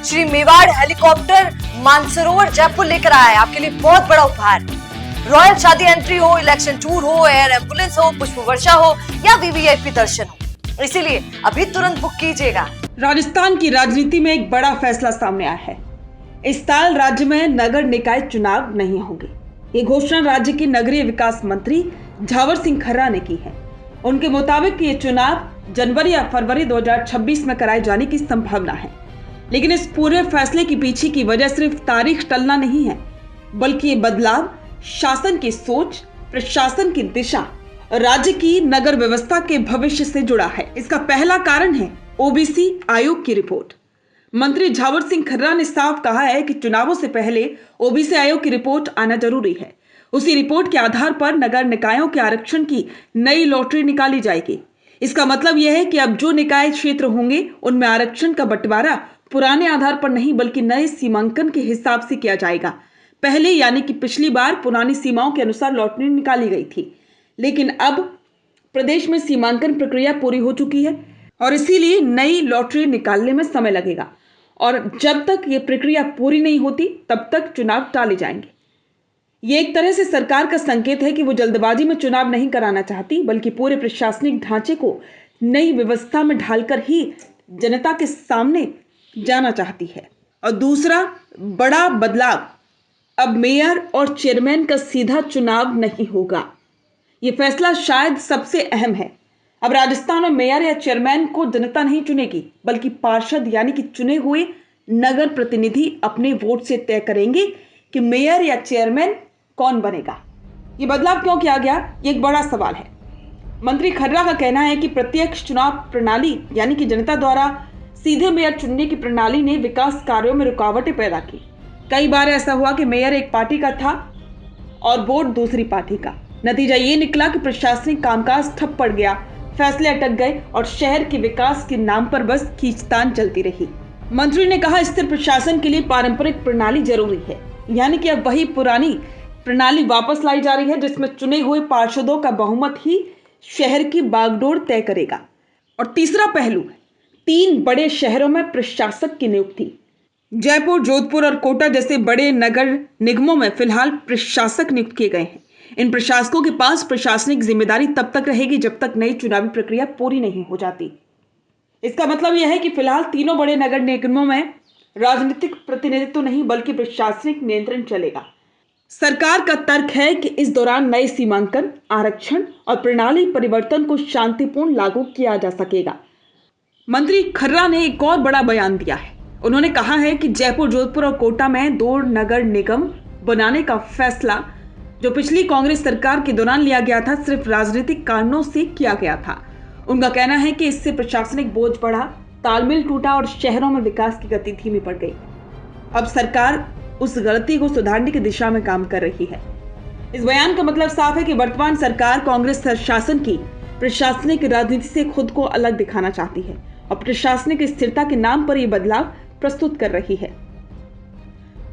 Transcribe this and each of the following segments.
Shri Mewar helicopter Mansarovar Jaipur लेकर आया है आपके लिए बहुत बड़ा उपहार। रॉयल शादी एंट्री हो, इलेक्शन टूर हो, एयर एम्बुलेंस हो, पुष्प वर्षा हो या वीवीआईपी दर्शन हो, इसीलिए अभी तुरंत बुक कीजिएगा। राजस्थान की राजनीति में एक बड़ा फैसला सामने आया है। इस साल राज्य में नगर निकाय चुनाव नहीं होंगे। ये घोषणा राज्य के नगरीय विकास मंत्री झावर सिंह खर्रा ने की है। उनके मुताबिक ये चुनाव जनवरी या फरवरी 2026 में कराए जाने की संभावना है। लेकिन इस पूरे फैसले के पीछे की वजह सिर्फ तारीख टलना नहीं है, बल्कि ये बदलाव शासन की सोच, प्रशासन की दिशा, राज्य की नगर व्यवस्था के भविष्य से जुड़ा है। इसका पहला कारण है ओबीसी आयोग की रिपोर्ट। मंत्री झावर सिंह खर्रा ने साफ कहा है कि चुनावों से पहले ओबीसी आयोग की रिपोर्ट आना जरूरी है। उसी रिपोर्ट के आधार पर नगर निकायों के आरक्षण की नई लॉटरी निकाली जाएगी। इसका मतलब यह है कि अब जो निकाय क्षेत्र होंगे उनमें आरक्षण का बंटवारा पुराने आधार पर नहीं बल्कि नए सीमांकन के हिसाब से किया जाएगा। पहले यानी कि पिछली बार पुरानी सीमाओं के अनुसार लॉटरी निकाली गई थी, लेकिन अब प्रदेश में सीमांकन प्रक्रिया पूरी हो चुकी है और इसीलिए नई लॉटरी निकालने में समय लगेगा और जब तक ये प्रक्रिया पूरी नहीं होती तब तक चुनाव टाले जाएंगे। ये एक तरह से सरकार का संकेत है कि वो जल्दबाजी में चुनाव नहीं कराना चाहती, बल्कि पूरे प्रशासनिक ढांचे को नई व्यवस्था में ढालकर ही जनता के सामने जाना चाहती है। और दूसरा बड़ा बदलाव, अब मेयर और चेयरमैन का सीधा चुनाव नहीं होगा। ये फैसला शायद सबसे अहम है। अब राजस्थान में मेयर या चेयरमैन को जनता नहीं चुनेगी, बल्कि पार्षद यानी कि चुने हुए नगर प्रतिनिधि अपने वोट से तय करेंगे कि मेयर या चेयरमैन कौन बनेगा। ये बदलाव क्यों किया गया, ये एक बड़ा सवाल है। मंत्री खर्रा का कहना है कि प्रत्यक्ष चुनाव प्रणाली यानी कि जनता द्वारा सीधे मेयर चुनने की प्रणाली ने विकास कार्यों में रुकावटें पैदा की। कई बार ऐसा हुआ कि मेयर एक पार्टी का था और वोट दूसरी पार्टी का। नतीजा ये निकला कि प्रशासनिक कामकाज ठप पड़ गया, फैसले अटक गए और शहर के विकास के नाम पर बस खींचतान चलती रही। मंत्री ने कहा, स्थिर प्रशासन के लिए पारंपरिक प्रणाली जरूरी है, यानी कि अब वही पुरानी प्रणाली वापस लाई जा रही है जिसमें चुने हुए पार्षदों का बहुमत ही शहर की बागडोर तय करेगा। और तीसरा पहलू, 3 बड़े शहरों में प्रशासक की नियुक्ति। जयपुर, जोधपुर और कोटा जैसे बड़े नगर निगमों में फिलहाल प्रशासक नियुक्त किए गए हैं। इन प्रशासकों के पास प्रशासनिक जिम्मेदारी तब तक रहेगी जब तक नई चुनावी प्रक्रिया पूरी नहीं हो जाती। इसका मतलब यह है कि फिलहाल तीनों बड़े नगर निगमों में राजनीतिक प्रतिनिधित्व नहीं बल्कि प्रशासनिक नियंत्रण चलेगा। सरकार का तर्क है कि इस दौरान नए सीमांकन, आरक्षण और प्रणाली परिवर्तन को शांतिपूर्ण लागू किया जा सकेगा। मंत्री खर्रा ने एक और बड़ा बयान दिया है। उन्होंने कहा है कि जयपुर, जोधपुर और कोटा में 2 नगर निगम बनाने का फैसला जो पिछली कांग्रेस सरकार के दौरान लिया गया था, सिर्फ राजनीतिक कारणों से किया गया था। उनका कहना है कि इससे प्रशासनिक बोझ बढ़ा, तालमेल टूटा और शहरों में विकास की गति धीमी पड़ गई। अब सरकार उस गलती को सुधारने की दिशा में काम कर रही है। इस बयान का मतलब साफ है कि वर्तमान सरकार कांग्रेस शासन की प्रशासनिक राजनीति से खुद को अलग दिखाना चाहती है और प्रशासनिक स्थिरता के नाम पर यह बदलाव प्रस्तुत कर रही है।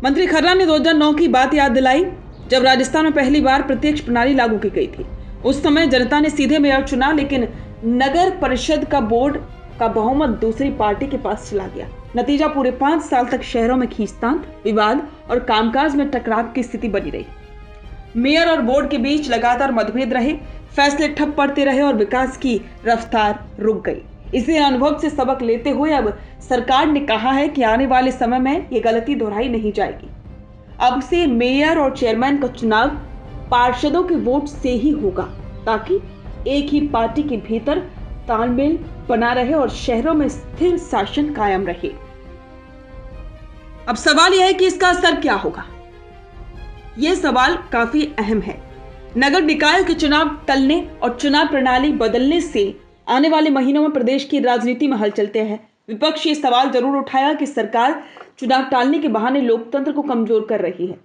मंत्री खर्रा ने 2009 की बात याद दिलाई, जब राजस्थान में पहली बार प्रत्यक्ष प्रणाली लागू की गई थी। उस समय जनता ने सीधे मेयर चुना, लेकिन नगर परिषद का बोर्ड का बहुमत दूसरी पार्टी के पास चला गया। नतीजा पूरे 5 साल तक शहरों में खींचतान, विवाद और कामकाज में टकराव की स्थिति बनी रही। मेयर और बोर्ड के बीच लगातार मतभेद रहे, फैसले ठप पड़ते रहे और विकास की रफ्तार रुक गई। इसी अनुभव से सबक लेते हुए अब सरकार ने कहा है कि आने वाले समय में ये गलती दोहराई नहीं जाएगी। अब से मेयर और चेयरमैन का चुनाव पार्षदों के वोट से ही होगा, ताकि एक ही पार्टी के भीतर तालमेल बना रहे और शहरों में स्थिर शासन कायम रहे। अब सवाल यह है कि इसका असर क्या होगा। यह सवाल काफी अहम है। नगर निकायों के चुनाव टलने और चुनाव प्रणाली बदलने से आने वाले महीनों में प्रदेश की राजनीति में हलचल है। विपक्ष ये सवाल जरूर उठाया कि सरकार चुनाव टालने के बहाने लोकतंत्र को कमजोर कर रही है।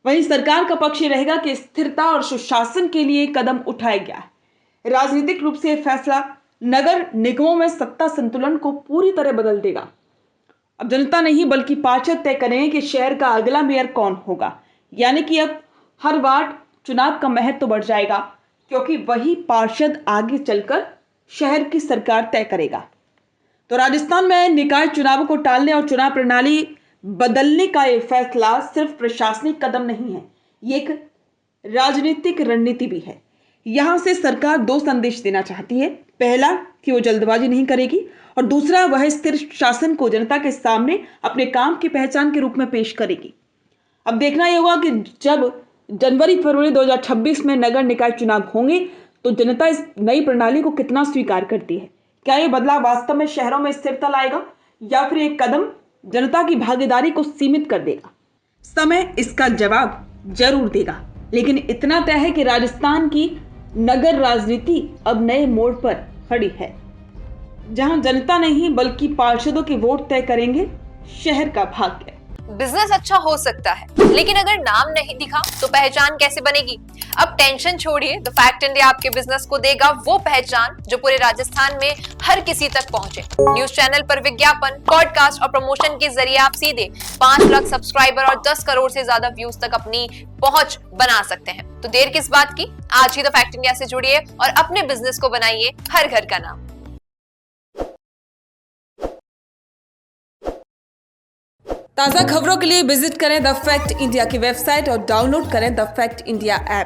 वहीं सरकार का पक्ष ये रहेगा कि स्थिरता और सुशासन के लिए कदम उठाया गया है। राजनीतिक रूप से फैसला नगर निगमों में सत्ता संतुलन को पूरी तरह बदल देगा। अब जनता नहीं बल्कि पार्षद तय करेंगे कि शहर का अगला मेयर कौन होगा, यानी कि अब हर वार्ड चुनाव का महत्व बढ़ जाएगा, क्योंकि वही पार्षद आगे चलकर शहर की सरकार तय करेगा। तो राजस्थान में निकाय चुनावों को टालने और चुनाव प्रणाली बदलने का ये फैसला सिर्फ प्रशासनिक कदम नहीं है, ये एक राजनीतिक रणनीति भी है। यहां से सरकार दो संदेश देना चाहती है। पहला कि वो जल्दबाजी नहीं करेगी और दूसरा वह स्थिर शासन को जनता के सामने अपने काम की पहचान के रूप में पेश करेगी। अब देखना यह होगा कि जब जनवरी-फरवरी 2026 में नगर निकाय चुनाव होंगे तो जनता इस नई प्रणाली को कितना स्वीकार करती है। क्या ये बदलाव वास्तव में शहरों में स्थिरता लाएगा या फिर एक कदम जनता की भागीदारी को सीमित कर देगा? समय इसका जवाब जरूर देगा, लेकिन इतना तय है कि राजस्थान की नगर राजनीति अब नए मोड़ पर खड़ी है, जहां जनता नहीं बल्कि पार्षदों के वोट तय करेंगे शहर का भाग्य। बिजनेस अच्छा हो सकता है, लेकिन अगर नाम नहीं दिखा तो पहचान कैसे बनेगी? अब टेंशन छोड़िए, द फैक्ट इंडिया आपके बिजनेस को देगा वो पहचान जो पूरे राजस्थान में हर किसी तक पहुंचे। न्यूज चैनल पर विज्ञापन, पॉडकास्ट और प्रमोशन के जरिए आप सीधे 5 लाख सब्सक्राइबर और 10 करोड़ से ज्यादा व्यूज तक अपनी पहुंच बना सकते हैं। तो देर किस बात की, आज ही द फैक्ट इंडिया से जुड़िए और अपने बिजनेस को बनाइए हर घर का नाम। ताज़ा खबरों के लिए विजिट करें द फैक्ट इंडिया की वेबसाइट और डाउनलोड करें द फैक्ट इंडिया ऐप।